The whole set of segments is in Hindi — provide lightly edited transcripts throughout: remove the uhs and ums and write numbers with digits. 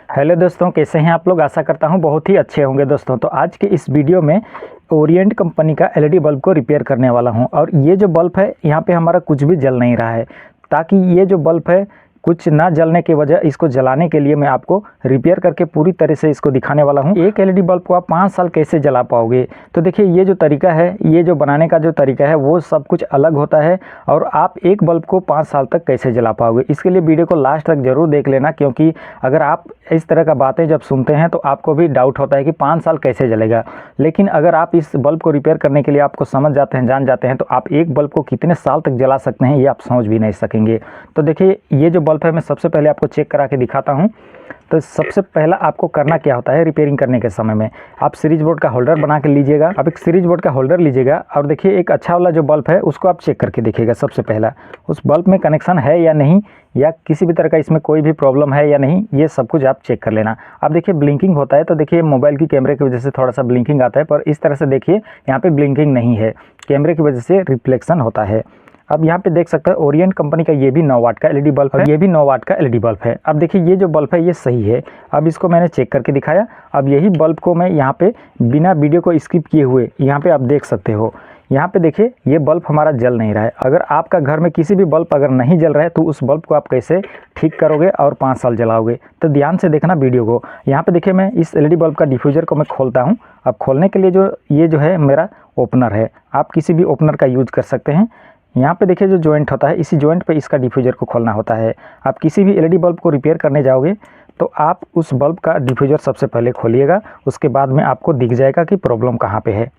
हेलो दोस्तों, कैसे हैं आप लोग। आशा करता हूं बहुत ही अच्छे होंगे दोस्तों। तो आज के इस वीडियो में ओरिएंट कंपनी का एलईडी बल्ब को रिपेयर करने वाला हूं। और ये जो बल्ब है यहाँ पे हमारा कुछ भी जल नहीं रहा है, ताकि ये जो बल्ब है कुछ ना जलने की वजह इसको जलाने के लिए मैं आपको रिपेयर करके पूरी तरह से इसको दिखाने वाला हूं। एक एलईडी बल्ब को आप 5 साल कैसे जला पाओगे। तो देखिए, ये जो तरीका है, ये जो बनाने का जो तरीका है वो सब कुछ अलग होता है। और आप एक बल्ब को 5 साल तक कैसे जला पाओगे, इसके लिए वीडियो को लास्ट तक ज़रूर देख लेना। क्योंकि अगर आप इस तरह का बातें जब सुनते हैं तो आपको भी डाउट होता है कि 5 साल कैसे जलेगा। लेकिन अगर आप इस बल्ब को रिपेयर करने के लिए आपको समझ जाते हैं, जान जाते हैं, तो आप एक बल्ब को कितने साल तक जला सकते हैं ये आप समझ भी नहीं सकेंगे। तो देखिए, ये जो बल्ब है मैं सबसे पहले आपको चेक करा के दिखाता हूँ। तो सबसे पहला आपको करना क्या होता है, रिपेयरिंग करने के समय में आप सीरीज बोर्ड का होल्डर बना के लीजिएगा। अब एक सीरीज बोर्ड का होल्डर लीजिएगा और देखिए एक अच्छा वाला जो बल्ब है उसको आप चेक करके देखिएगा। सबसे पहला उस बल्ब में कनेक्शन है या नहीं, या किसी भी तरह का इसमें कोई भी प्रॉब्लम है या नहीं, ये सब कुछ आप चेक कर लेना। अब देखिए ब्लिंकिंग होता है, तो देखिए मोबाइल की कैमरे की वजह से थोड़ा सा ब्लिंकिंग आता है, पर इस तरह से देखिए यहाँ पे ब्लिंकिंग नहीं है, कैमरे की वजह से रिफ्लेक्शन होता है। अब यहाँ पे देख सकते हैं ओरिएंट कंपनी का ये भी 9 वाट का एलईडी बल्ब है, और ये भी 9 वाट का एलईडी बल्ब है। अब देखिए ये जो बल्ब है ये सही है। अब इसको मैंने चेक करके दिखाया। अब यही बल्ब को मैं यहाँ पे बिना वीडियो को स्किप किए हुए यहाँ पे आप देख सकते हो, यहाँ पे देखिए ये बल्ब हमारा जल नहीं रहा है। अगर आपका घर में किसी भी बल्ब अगर नहीं जल रहा है तो उस बल्ब को आप कैसे ठीक करोगे और 5 साल जलाओगे, तो ध्यान से देखना वीडियो को। यहाँ पे देखिए मैं इस एलईडी बल्ब का डिफ्यूज़र को मैं खोलता हूँ। अब खोलने के लिए ये जो है मेरा ओपनर है, आप किसी भी ओपनर का यूज कर सकते हैं। यहाँ पे देखिए जो जॉइंट होता है, इसी जॉइंट पे इसका डिफ्यूज़र को खोलना होता है। आप किसी भी एलईडी बल्ब को रिपेयर करने जाओगे तो आप उस बल्ब का डिफ्यूज़र सबसे पहले खोलिएगा, उसके बाद में आपको दिख जाएगा कि प्रॉब्लम कहाँ पे है।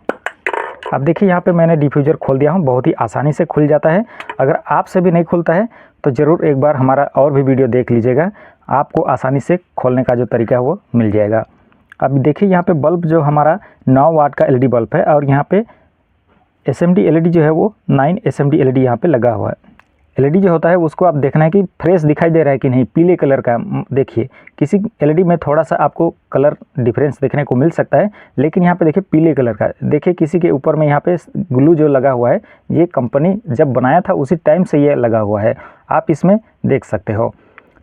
अब देखिए यहाँ पे मैंने डिफ्यूज़र खोल दिया हूँ, बहुत ही आसानी से खुल जाता है। अगर आपसे भी नहीं खुलता है तो ज़रूर एक बार हमारा और भी वीडियो देख लीजिएगा, आपको आसानी से खोलने का जो तरीका है वो मिल जाएगा। अब देखिए यहाँ पे बल्ब जो हमारा 9 वाट का एलईडी बल्ब है, और यहाँ पे एसएमडी एलईडी जो है वो 9 एसएमडी एलईडी यहाँ पे लगा हुआ है। एलईडी जो होता है उसको आप देखना है कि फ्रेश दिखाई दे रहा है कि नहीं, पीले कलर का। देखिए किसी एलईडी में थोड़ा सा आपको कलर डिफरेंस देखने को मिल सकता है, लेकिन यहाँ पे देखिए पीले कलर का। देखिए किसी के ऊपर में यहाँ पे ग्लू जो लगा हुआ है, ये कंपनी जब बनाया था उसी टाइम से ये लगा हुआ है, आप इसमें देख सकते हो।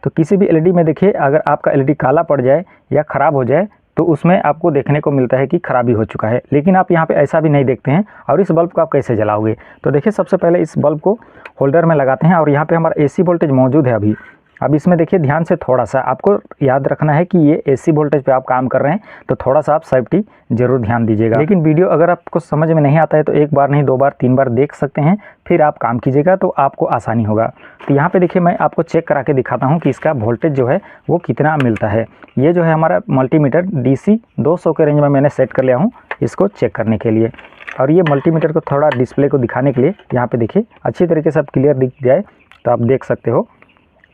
तो किसी भी एलईडी में देखिए अगर आपका एलईडी काला पड़ जाए या ख़राब हो जाए तो उसमें आपको देखने को मिलता है कि खराबी हो चुका है। लेकिन आप यहाँ पे ऐसा भी नहीं देखते हैं। और इस बल्ब को आप कैसे जलाओगे, तो देखिए सबसे पहले इस बल्ब को होल्डर में लगाते हैं, और यहाँ पे हमारा एसी वोल्टेज मौजूद है अभी। अब इसमें देखिए ध्यान से थोड़ा सा आपको याद रखना है कि ये एसी वोल्टेज पे आप काम कर रहे हैं, तो थोड़ा सा आप सेफ्टी ज़रूर ध्यान दीजिएगा। लेकिन वीडियो अगर आपको समझ में नहीं आता है तो एक बार नहीं 2 बार 3 बार देख सकते हैं, फिर आप काम कीजिएगा तो आपको आसानी होगा। तो यहाँ पे देखिए मैं आपको चेक करा के दिखाता हूँ कि इसका वोल्टेज जो है वो कितना मिलता है। ये जो है हमारा मल्टीमीटर DC 200 के रेंज में मैंने सेट कर लिया हूँ इसको चेक करने के लिए। और ये मल्टीमीटर को थोड़ा डिस्प्ले को दिखाने के लिए यहाँ पे देखिए अच्छी तरीके से अब क्लियर दिख जाए तो आप देख सकते हो।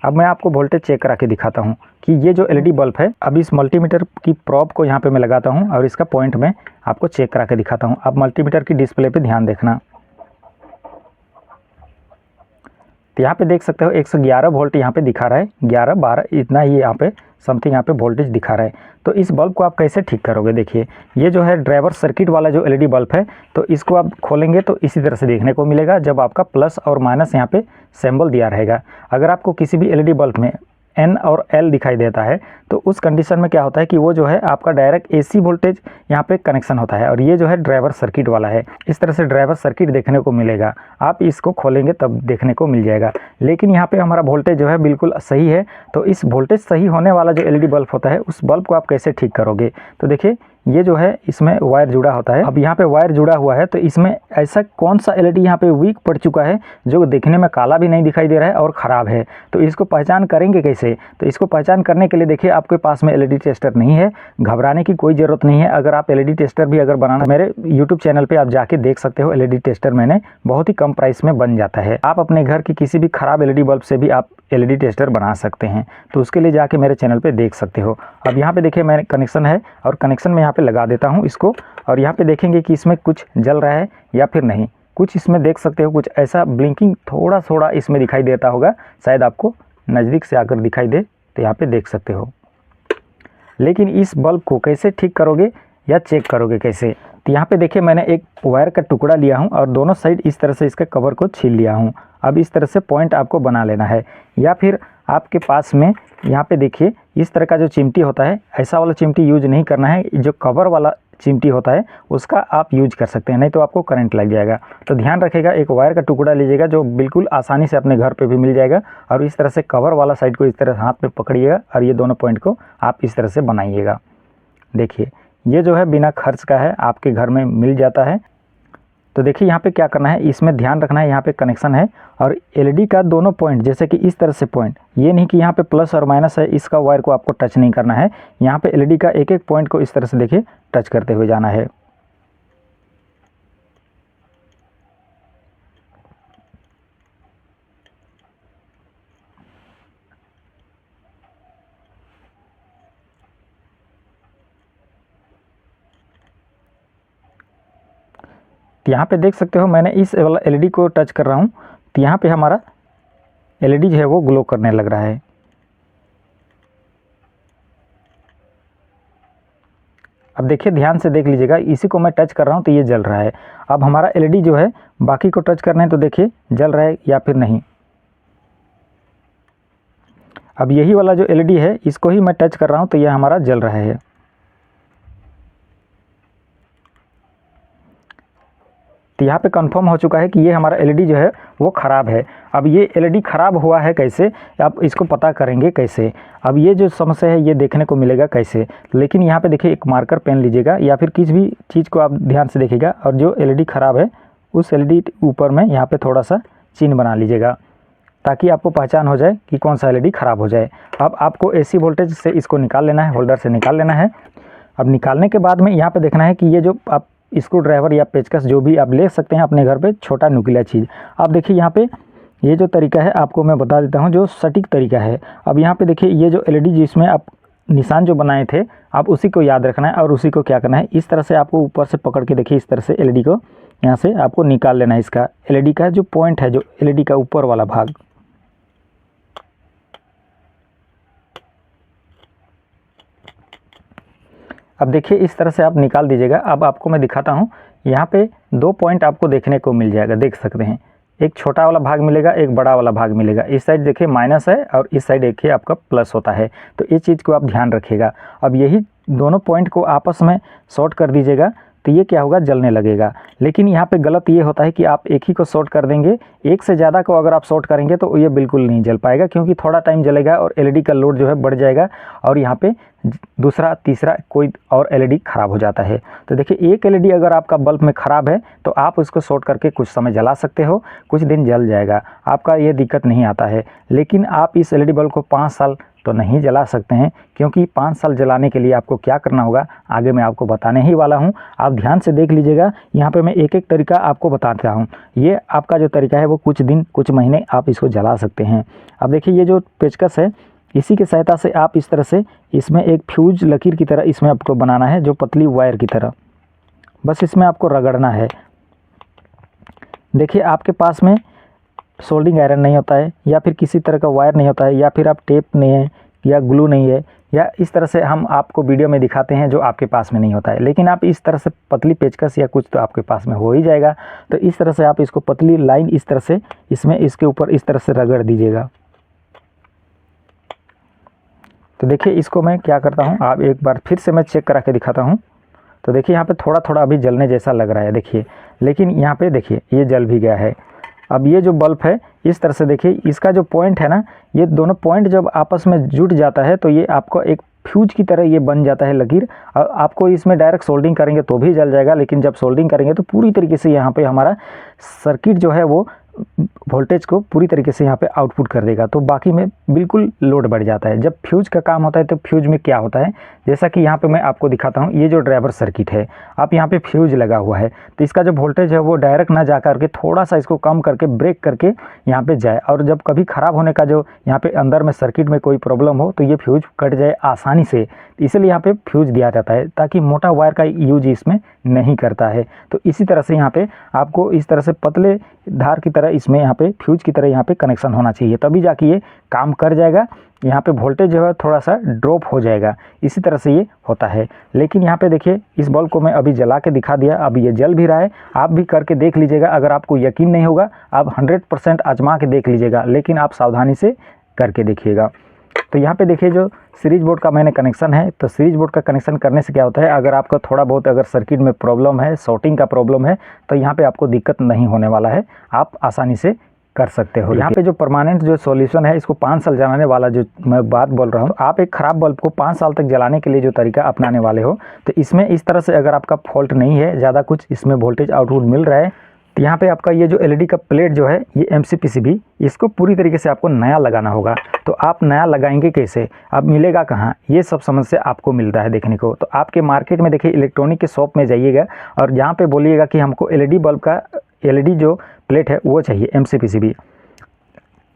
अब मैं आपको वोल्टेज चेक करा के दिखाता हूँ कि ये जो एलईडी बल्ब है, अब इस मल्टीमीटर की प्रॉब को यहाँ पे मैं लगाता हूँ और इसका पॉइंट में आपको चेक करा के दिखाता हूँ। अब मल्टीमीटर की डिस्प्ले पे ध्यान देखना, तो यहाँ पे देख सकते हो 111 वोल्ट यहाँ पे दिखा रहा है, 11-12 इतना ही यहाँ पे समथिंग यहाँ पे वोल्टेज दिखा रहा है। तो इस बल्ब को आप कैसे ठीक करोगे, देखिए ये जो है ड्राइवर सर्किट वाला जो एलईडी बल्ब है, तो इसको आप खोलेंगे तो इसी तरह से देखने को मिलेगा, जब आपका प्लस और माइनस यहाँ पे सिंबल दिया रहेगा। अगर आपको किसी भी एलईडी बल्ब में N और L दिखाई देता है तो उस कंडीशन में क्या होता है कि वो जो है आपका डायरेक्ट AC वोल्टेज यहाँ पे कनेक्शन होता है, और ये जो है ड्राइवर सर्किट वाला है। इस तरह से ड्राइवर सर्किट देखने को मिलेगा, आप इसको खोलेंगे तब देखने को मिल जाएगा। लेकिन यहाँ पे हमारा वोल्टेज जो है बिल्कुल सही है। तो इस वोल्टेज सही होने वाला जो एलईडी बल्ब होता है उस बल्ब को आप कैसे ठीक करोगे, तो देखिए ये जो है इसमें वायर जुड़ा होता है। अब यहाँ पे वायर जुड़ा हुआ है, तो इसमें ऐसा कौन सा एलईडी यहाँ पे वीक पड़ चुका है जो देखने में काला भी नहीं दिखाई दे रहा है और ख़राब है। तो इसको पहचान करेंगे कैसे, तो इसको पहचान करने के लिए देखिए आपके पास में एलईडी टेस्टर नहीं है, घबराने की कोई ज़रूरत नहीं है। अगर आप एलईडी टेस्टर भी अगर बनाना, मेरे यूट्यूब चैनल पर आप जाके देख सकते हो, एलईडी टेस्टर मैंने बहुत ही कम प्राइस में बन जाता है। आप अपने घर की किसी भी ख़राब एलईडी बल्ब से भी आप एलईडी टेस्टर बना सकते हैं, तो उसके लिए जाके मेरे चैनल पे देख सकते हो। अब यहाँ पे देखिए मैंने कनेक्शन है और कनेक्शन में यहाँ पे लगा देता हूँ इसको, और यहाँ पे देखेंगे कि इसमें कुछ जल रहा है या फिर नहीं। कुछ इसमें देख सकते हो, कुछ ऐसा ब्लिंकिंग थोड़ा थोड़ा इसमें दिखाई देता होगा, शायद आपको नज़दीक से आकर दिखाई दे तो यहाँ पे देख सकते हो। लेकिन इस बल्ब को कैसे ठीक करोगे या चेक करोगे कैसे, तो यहाँ पे देखिए मैंने एक वायर का टुकड़ा लिया हूँ और दोनों साइड इस तरह से इसके कवर को छील लिया हूँ। अब इस तरह से पॉइंट आपको बना लेना है, या फिर आपके पास में यहाँ पे देखिए इस तरह का जो चिमटी होता है, ऐसा वाला चिमटी यूज नहीं करना है। जो कवर वाला चिमटी होता है उसका आप यूज कर सकते हैं, नहीं तो आपको करंट लग जाएगा। तो ध्यान रखिएगा, एक वायर का टुकड़ा लीजिएगा जो बिल्कुल आसानी से अपने घर पे भी मिल जाएगा, और इस तरह से कवर वाला साइड को इस तरह हाथ में पकड़िएगा और ये दोनों पॉइंट को आप इस तरह से बनाइएगा। देखिए ये जो है बिना खर्च का है, आपके घर में मिल जाता है। तो देखिए यहाँ पे क्या करना है, इसमें ध्यान रखना है, यहाँ पे कनेक्शन है और एलईडी का दोनों पॉइंट जैसे कि इस तरह से पॉइंट, ये नहीं कि यहाँ पे प्लस और माइनस है, इसका वायर को आपको टच नहीं करना है। यहाँ पे एलईडी का एक एक पॉइंट को इस तरह से देखिए टच करते हुए जाना है। यहाँ पे देख सकते हो मैंने इस वाला एलईडी को टच कर रहा हूँ, तो यहाँ पे हमारा एलईडी जो है वो ग्लो करने लग रहा है। अब देखिए ध्यान से देख लीजिएगा, इसी को मैं टच कर रहा हूँ तो ये जल रहा है। अब हमारा एलईडी जो है बाकी को टच करना है तो देखिए जल रहा है या फिर नहीं। अब यही वाला जो एलईडी है इसको ही मैं टच कर रहा हूँ तो ये हमारा जल रहा है। तो यहाँ पे कंफर्म हो चुका है कि ये हमारा एलईडी जो है वो ख़राब है। अब ये एलईडी ख़राब हुआ है कैसे, आप इसको पता करेंगे कैसे। अब ये जो समस्या है ये देखने को मिलेगा कैसे, लेकिन यहाँ पे देखिए एक मार्कर पेन लीजिएगा या फिर किसी भी चीज़ को आप ध्यान से देखिएगा, और जो एलईडी ख़राब है उस एलईडी ऊपर में यहाँ पे थोड़ा सा चिन्ह बना लीजिएगा ताकि आपको पहचान हो जाए कि कौन सा एलईडी ख़राब हो जाए। अब आपको एसी वोल्टेज से इसको निकाल लेना है, होल्डर से निकाल लेना है। अब निकालने के बाद में यहाँ पे देखना है कि ये जो आप स्क्रू ड्राइवर या पेचकस जो भी आप ले सकते हैं अपने घर पे, छोटा नुकीला चीज़। आप देखिए यहाँ पे ये जो तरीका है आपको मैं बता देता हूँ जो सटीक तरीका है। अब यहाँ पे देखिए ये जो एलईडी जिसमें आप निशान जो बनाए थे आप उसी को याद रखना है, और उसी को क्या करना है, इस तरह से आपको ऊपर से पकड़ के देखिए इस तरह से एलईडी को यहाँ से आपको निकाल लेना है। इसका एलईडी का जो पॉइंट है, जो एलईडी का ऊपर वाला भाग, अब देखिए इस तरह से आप निकाल दीजिएगा। अब आपको मैं दिखाता हूँ, यहाँ पे दो पॉइंट आपको देखने को मिल जाएगा, देख सकते हैं। एक छोटा वाला भाग मिलेगा, एक बड़ा वाला भाग मिलेगा। इस साइड देखिए माइनस है और इस साइड देखिए आपका प्लस होता है, तो इस चीज़ को आप ध्यान रखिएगा। अब यही दोनों पॉइंट को आपस में शॉर्ट कर दीजिएगा तो ये क्या होगा, जलने लगेगा। लेकिन यहाँ पे गलत ये होता है कि आप एक ही को शॉर्ट कर देंगे, एक से ज़्यादा को अगर आप शॉर्ट करेंगे तो ये बिल्कुल नहीं जल पाएगा, क्योंकि थोड़ा टाइम जलेगा और एलईडी का लोड जो है बढ़ जाएगा और यहाँ पे दूसरा तीसरा कोई और एलईडी ख़राब हो जाता है। तो देखिए एक एलईडी अगर आपका बल्ब में ख़राब है तो आप उसको शॉर्ट करके कुछ समय जला सकते हो, कुछ दिन जल जाएगा, आपका ये दिक्कत नहीं आता है। लेकिन आप इस एलईडी बल्ब को 5 साल तो नहीं जला सकते हैं, क्योंकि 5 साल जलाने के लिए आपको क्या करना होगा आगे मैं आपको बताने ही वाला हूं। आप ध्यान से देख लीजिएगा, यहाँ पे मैं एक एक तरीका आपको बताता हूं। ये आपका जो तरीका है वो कुछ दिन कुछ महीने आप इसको जला सकते हैं। अब देखिए ये जो पेचकस है इसी की सहायता से आप इस तरह से इसमें एक फ्यूज लकीर की तरह इसमें आपको बनाना है, जो पतली वायर की तरह, बस इसमें आपको रगड़ना है। देखिए आपके पास में सोल्डिंग आयरन नहीं होता है, या फिर किसी तरह का वायर नहीं होता है, या फिर आप टेप नहीं है या ग्लू नहीं है, या इस तरह से हम आपको वीडियो में दिखाते हैं जो आपके पास में नहीं होता है, लेकिन आप इस तरह से पतली पेचकस या कुछ तो आपके पास में हो ही जाएगा। तो इस तरह से आप इसको पतली लाइन इस तरह से इसमें इसके ऊपर इस तरह से रगड़ दीजिएगा। तो देखिए इसको मैं क्या करता हूँ, आप एक बार फिर से मैं चेक करा के दिखाता हूँ। तो देखिए यहाँ पे थोड़ा थोड़ा अभी जलने जैसा लग रहा है देखिए, लेकिन यहाँ पे देखिए ये जल भी गया है। अब ये जो बल्ब है इस तरह से देखिए, इसका जो पॉइंट है ना, ये दोनों पॉइंट जब आपस में जुट जाता है तो ये आपको एक फ्यूज की तरह ये बन जाता है लकीर। और आपको इसमें डायरेक्ट सोल्डिंग करेंगे तो भी जल जाएगा, लेकिन जब सोल्डिंग करेंगे तो पूरी तरीके से यहाँ पे हमारा सर्किट जो है वो वोल्टेज को पूरी तरीके से यहाँ पे आउटपुट कर देगा। तो बाकी में बिल्कुल लोड बढ़ जाता है। जब फ्यूज का काम होता है तो फ्यूज में क्या होता है, जैसा कि यहाँ पे मैं आपको दिखाता हूँ, ये जो ड्राइवर सर्किट है, आप यहाँ पे फ्यूज लगा हुआ है, तो इसका जो वोल्टेज है वो डायरेक्ट ना जा करके थोड़ा सा इसको कम करके ब्रेक करके यहाँ पे जाए, और जब कभी ख़राब होने का जो यहाँ पे अंदर में सर्किट में कोई प्रॉब्लम हो तो ये फ्यूज कट जाए आसानी से। इसलिए यहाँ पे फ्यूज दिया जाता है ताकि मोटा वायर का यूज इसमें नहीं करता है। तो इसी तरह से यहाँ पे आपको इस तरह से पतले धार की तरह इसमें यहाँ पे फ्यूज की तरह यहाँ पे कनेक्शन होना चाहिए, तभी जाके ये काम कर जाएगा। यहाँ पे वोल्टेज जो है थोड़ा सा ड्रॉप हो जाएगा, इसी तरह से ये होता है। लेकिन यहाँ पे देखिए इस बल्ब को मैं अभी जला के दिखा दिया, अभी ये जल भी रहा है, आप भी करके देख लीजिएगा। अगर आपको यकीन नहीं होगा आप 100% आजमा के देख लीजिएगा, लेकिन आप सावधानी से करके देखिएगा। तो यहाँ पे देखिए जो सीरीज बोर्ड का मैंने कनेक्शन है, तो सीरीज बोर्ड का कनेक्शन करने से क्या होता है, अगर आपका थोड़ा बहुत अगर सर्किट में प्रॉब्लम है, शॉर्टिंग का प्रॉब्लम है, तो यहाँ पे आपको दिक्कत नहीं होने वाला है, आप आसानी से कर सकते हो। यहाँ पे जो परमानेंट जो सॉल्यूशन है, इसको 5 साल जलाने वाला जो मैं बात बोल रहा हूँ, आप एक ख़राब बल्ब को 5 साल तक जलाने के लिए जो तरीका अपनाने वाले हो, तो इसमें इस तरह से अगर आपका फॉल्ट नहीं है, ज़्यादा कुछ इसमें वोल्टेज आउटपुट मिल रहा है, तो यहाँ पे आपका ये जो एलईडी का प्लेट जो है, ये एमसीपीसीबी, इसको पूरी तरीके से आपको नया लगाना होगा। तो आप नया लगाएंगे कैसे, अब मिलेगा कहाँ, ये सब समस्या आपको मिलता है देखने को। तो आपके मार्केट में देखिए इलेक्ट्रॉनिक के शॉप में जाइएगा और जहाँ पे बोलिएगा कि हमको एलईडी बल्ब का एलईडी जो प्लेट है वो चाहिए एमसीपीसीबी,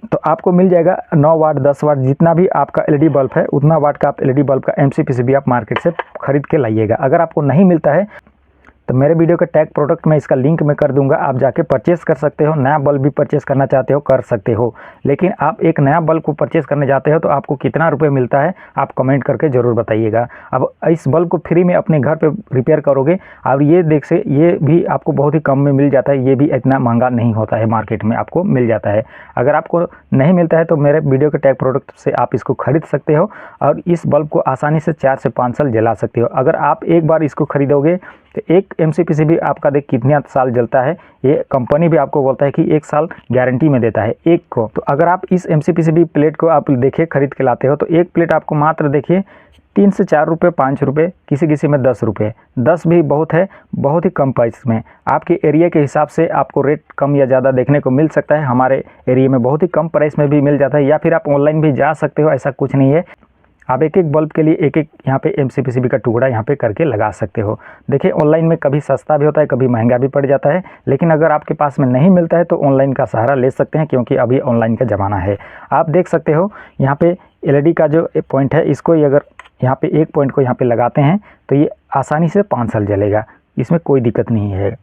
तो आपको मिल जाएगा 9 वाट 10 वाट जितना भी आपका एलईडी बल्ब है, उतना वाट का आप एलईडी बल्ब का एमसीपीसीबी आप मार्केट से खरीद के लाइएगा। अगर आपको नहीं मिलता है तो मेरे वीडियो के टैग प्रोडक्ट में इसका लिंक मैं कर दूंगा, आप जाके परचेस कर सकते हो। नया बल्ब भी परचेस करना चाहते हो कर सकते हो, लेकिन आप एक नया बल्ब को परचेस करने जाते हो तो आपको कितना रुपए मिलता है आप कमेंट करके ज़रूर बताइएगा। अब इस बल्ब को फ्री में अपने घर पे रिपेयर करोगे और ये देख से ये भी आपको बहुत ही कम में मिल जाता है, ये भी इतना महंगा नहीं होता है, मार्केट में आपको मिल जाता है। अगर आपको नहीं मिलता है तो मेरे वीडियो के टैग प्रोडक्ट से आप इसको खरीद सकते हो और इस बल्ब को आसानी से 4 से 5 साल जला सकते हो। अगर आप एक बार इसको खरीदोगे तो एक एमसीपीसीबी आपका देख कितने साल जलता है, ये कंपनी भी आपको बोलता है कि 1 साल गारंटी में देता है एक को। तो अगर आप इस एमसीपीसीबी प्लेट को आप देखिए खरीद के लाते हो तो एक प्लेट आपको मात्र देखिए 3 से 4 रुपये 5 रुपये, किसी में 10 रुपये, 10 भी बहुत है, बहुत ही कम प्राइस में। आपके एरिया के हिसाब से आपको रेट कम या ज़्यादा देखने को मिल सकता है, हमारे एरिया में बहुत ही कम प्राइस में भी मिल जाता है, या फिर आप ऑनलाइन भी जा सकते हो, ऐसा कुछ नहीं है। आप एक एक बल्ब के लिए एक एक यहाँ पे एमसीपीसीबी का टुकड़ा यहाँ पे करके लगा सकते हो। देखिए ऑनलाइन में कभी सस्ता भी होता है, कभी महंगा भी पड़ जाता है, लेकिन अगर आपके पास में नहीं मिलता है तो ऑनलाइन का सहारा ले सकते हैं, क्योंकि अभी ऑनलाइन का ज़माना है। आप देख सकते हो यहाँ पे एलईडी का जो पॉइंट है, इसको ही अगर यहाँ पे एक पॉइंट को यहाँ पे लगाते हैं तो ये आसानी से 5 साल जलेगा, इसमें कोई दिक्कत नहीं है।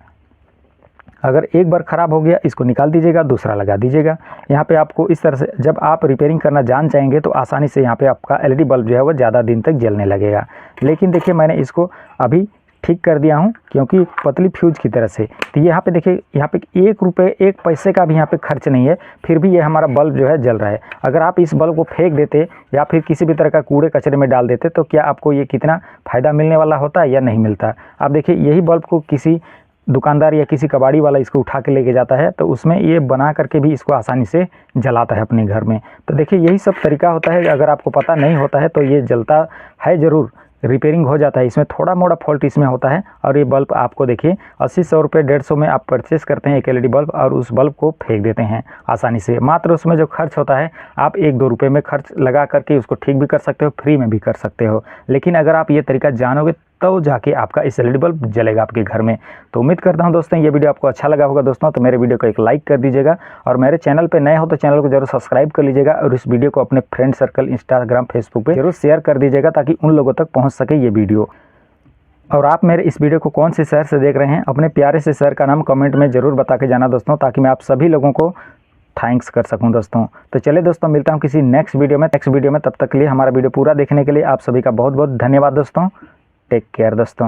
अगर एक बार ख़राब हो गया इसको निकाल दीजिएगा, दूसरा लगा दीजिएगा। यहाँ पे आपको इस तरह से जब आप रिपेयरिंग करना जान जाएंगे तो आसानी से यहाँ पे आपका एलईडी बल्ब जो है वो ज़्यादा दिन तक जलने लगेगा। लेकिन देखिए मैंने इसको अभी ठीक कर दिया हूँ क्योंकि पतली फ्यूज की तरह से, तो यहाँ पे देखिए यहाँ पे 1 रुपये 1 पैसे का भी यहाँ पे खर्च नहीं है, फिर भी ये हमारा बल्ब जो है जल रहा है। अगर आप इस बल्ब को फेंक देते या फिर किसी भी तरह का कूड़े कचरे में डाल देते तो क्या आपको ये कितना फ़ायदा मिलने वाला होता है या नहीं मिलता। आप देखिए यही बल्ब को किसी दुकानदार या किसी कबाड़ी वाला इसको उठा के लेके जाता है तो उसमें ये बना करके भी इसको आसानी से जलाता है अपने घर में। तो देखिए यही सब तरीका होता है, अगर आपको पता नहीं होता है तो ये जलता है ज़रूर, रिपेयरिंग हो जाता है, इसमें थोड़ा मोड़ा फॉल्ट इसमें होता है। और ये बल्ब आपको देखिए 80-100 रुपये 150 में आप परचेस करते हैं एक एलईडी बल्ब और उस बल्ब को फेंक देते हैं आसानी से। मात्र उसमें जो खर्च होता है आप 1-2 रुपये में खर्च लगा करके उसको ठीक भी कर सकते हो, फ्री में भी कर सकते हो। लेकिन अगर आप ये तरीका जानोगे तो जाके आपका इस एलईडी बल्ब जलेगा आपके घर में। तो उम्मीद करता हूं दोस्तों ये वीडियो आपको अच्छा लगा होगा दोस्तों, तो मेरे वीडियो को एक लाइक कर दीजिएगा और मेरे चैनल पे नए हो तो चैनल को जरूर सब्सक्राइब कर लीजिएगा और इस वीडियो को अपने फ्रेंड सर्कल इंस्टाग्राम फेसबुक पे जरूर शेयर कर दीजिएगा ताकि उन लोगों तक पहुँच सके ये वीडियो। और आप मेरे इस वीडियो को कौन से शहर से देख रहे हैं, अपने प्यारे से शहर का नाम कमेंट में ज़रूर बता के जाना दोस्तों, ताकि मैं आप सभी लोगों को थैंक्स कर सकूं दोस्तों। तो चलिए दोस्तों मिलता हूं किसी नेक्स्ट वीडियो में, तब तक के लिए हमारा वीडियो पूरा देखने के लिए आप सभी का बहुत बहुत धन्यवाद दोस्तों। टेक केयर दोस्तों।